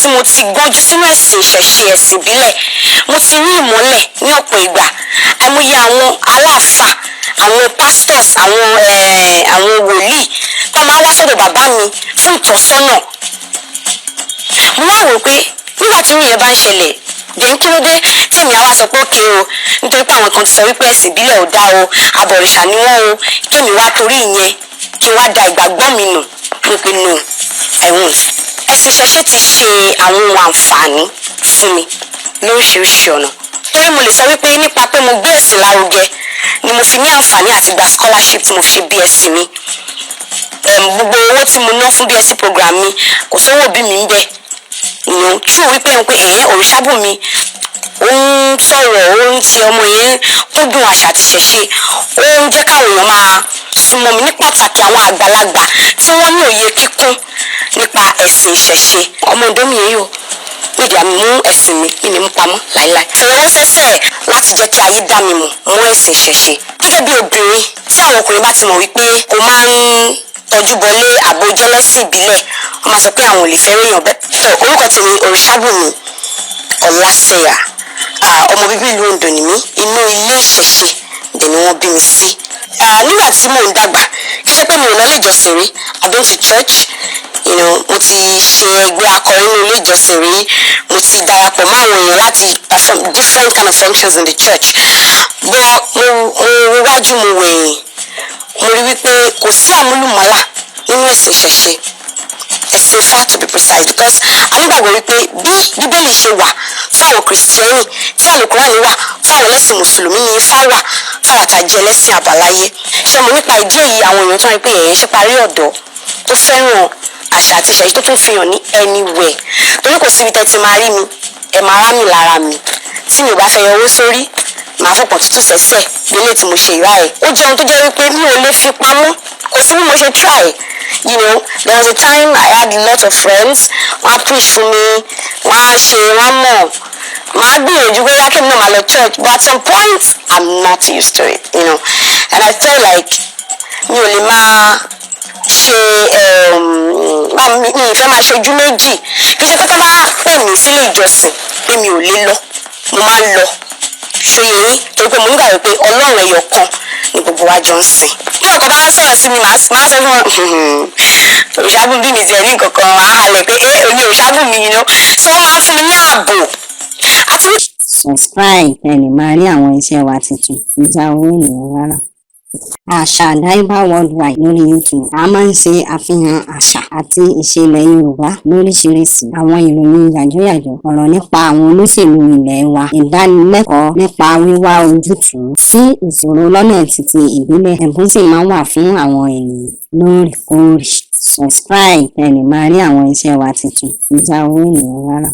tí mo ti gbọ́njú sínú ẹ̀sìn ìṣẹ̀ṣe ẹ̀sìn ìbílẹ̀ mo ti rí ìmọ́lẹ̀ ní ọ̀pọ̀ ìgbà àìmọye àwọn aláàfáà àwọn pastors àwọn wòlíì tó máa wá sọ́dọ̀ bàbá mi fún ìtọ́sọ́nà. mo wá rò pé nígbà tí ìyẹn bá ń ṣẹlẹ̀ jẹ́ kí ló dé tèmi àwa sọ pé òkè o nítorí pé àwọn kan ti sọ wípé ẹ̀sìn ìbílẹ̀ ò dá o abọ̀rìṣà ni wọ́n o kémi wá torí ìyẹn kí wá da ìgbàgbọ́ mi nù mo pe nù ẹ̀wọ̀n. ẹ̀sìn ìṣẹ̀ṣe ti ṣe àwọn ohun àǹfààní fún mi lóríṣiríṣi ọ̀nà torí mo lè sọ wípé nípa pé mo gbé ẹ̀sìn lárugẹ ni mo fi ní àǹfààní àti gba scholarship tí mo fi ṣe BSc mi. gbogbo owó tí mo ná fún BSc program mi kò sówó òbí mi ń bẹ true wípé Òrìṣàbùnmi ó ń sọ̀rọ̀ ó ń ti ọmọ yẹn kúndùn àṣà àti ìṣẹ̀ṣe ó ń jẹ́ káwọn èèyàn máa súnmọ́ mi ní pàtàkì àwọn àgbàlagbà tí wọ́n ní òye kíkún nípa ẹ̀sìn ìṣẹ̀ṣe. ọmọ ìdómi yìí o nídìí àmì mú ẹ̀sìn mi kí ni mú pamọ́ láíláí. fọwọ́ sẹ́sẹ̀ láti jẹ́ kí ayé dá mi mọ̀ mú ẹ̀sìn ìṣẹ̀ṣe. gẹ́gẹ́ bí obìnrin tí àwọn ọkùnrin bá ti mọ̀ wípé kò máa ń tọ́jú bọlé àbójẹ́ lẹ́sìn ìbílẹ̀ wọ́n máa sọ pé àwọn ò lè fẹ́ ríyàn bẹ́ẹ̀. orúkọ tèmi Òrìṣàbùnmi Ọláṣẹyà ọmọ bíbí ìlú Oǹdó ni mí inú ilé ìṣẹ̀ṣe dẹ̀ ni wọ́n bí mi sí. nígbà tí mò ń dàgbà kí ṣe pé mi ò lọ ilé ìjọsìn rí I been to church mo ti ṣe ẹgbẹ́ akọrin ní ilé ìjọsìn rí mo ti darapọ̀ mọ́ àwọn èèyàn láti perform different kind of functions in the church but mo wájú mo wẹ̀yìn mo rí wípé kò sí àmúlùmọ́là nínú ẹ̀sìn ìṣẹ̀ṣe ẹ̀sìn Ifá to be precise because àwọn gbàgbọ́ wípé bí bíbélì ṣe wà fún àwọn kìrìsìtẹ́nì tí àlùkùránì wà fún àwọn ẹlẹ́sìn mùsùlùmí ní Ifá wà fún àwọn àtàjẹ́ ẹlẹ́sìn àbáláyé. ṣé mo nípa ìdí èyí àwọn èèyàn tó ń rí pé ẹ̀yẹ́ ṣe parí ọ̀dọ́ tó fẹ́ràn àṣà àti ìṣẹ̀ṣe tó tún fi hàn ní anywhere torí kò síbi tẹ́ ti máa rí mi ẹ̀ máa rá mi lára mi tí mi ò bá fẹ́ yọ owó sórí màá fọkàn tútù sẹ́sẹ̀ nílé tí mo ṣe ìrá ẹ̀ ó jẹ́ ohun tó jẹ́ wípé mi ò lè fi pamọ́ kò sí bí mo ṣe try there was a time I had a lot of friends wọ́n á push fún mi wọ́n á ṣe wọ́n mọ̀ màá gbìyànjú pé wá kí n náà máa lọ church but at some point I'm not used to it and I felt like mi ò lè máa ṣe mi ìfẹ́ máa ṣojú méjì kì í ṣe pé tó bá pè mí sílé ìjọsìn pé mi ò lè lọ mo máa ń lọ ṣòye yín torí pé mo nígbà wípé Ọlọ́run ẹyọ kan ni gbogbo wa jọ ń sìn. bí ọkọ bá ń sọ̀rọ̀ sí mi màá sọ fún wọn Òrìṣàbùnmi mi ti rí nǹkan kan àhàlẹ̀ pé oní Òrìṣàbùnmi yìí tí wọ́n máa ń fún mi ní ààbò àti. subscribe ẹ lè máa rí àwọn iṣẹ́ wa tuntun ìjà owó ènìyàn rárá. Àṣà Àdáyébá Worldwide lórí YouTube a máa ń ṣe àfihàn àṣà àti ìṣe ilẹ̀ Yorùbá lóríṣiríṣi àwọn ìròyìn yàjóyàjó ọ̀rọ̀ nípa àwọn olóṣèlú ilẹ̀ wa ìdánilẹ́kọ̀ọ́ nípa wíwá ojútùú sí ìṣòro lọ́nà títí ìbílẹ̀ ẹ̀bùn sì máa ń wà fún àwọn ènìyàn lóòrèkóòrè. Subscribe ẹ lè máa rí àwọn iṣẹ́ wa tuntun ìjà owó ènìyàn rárá.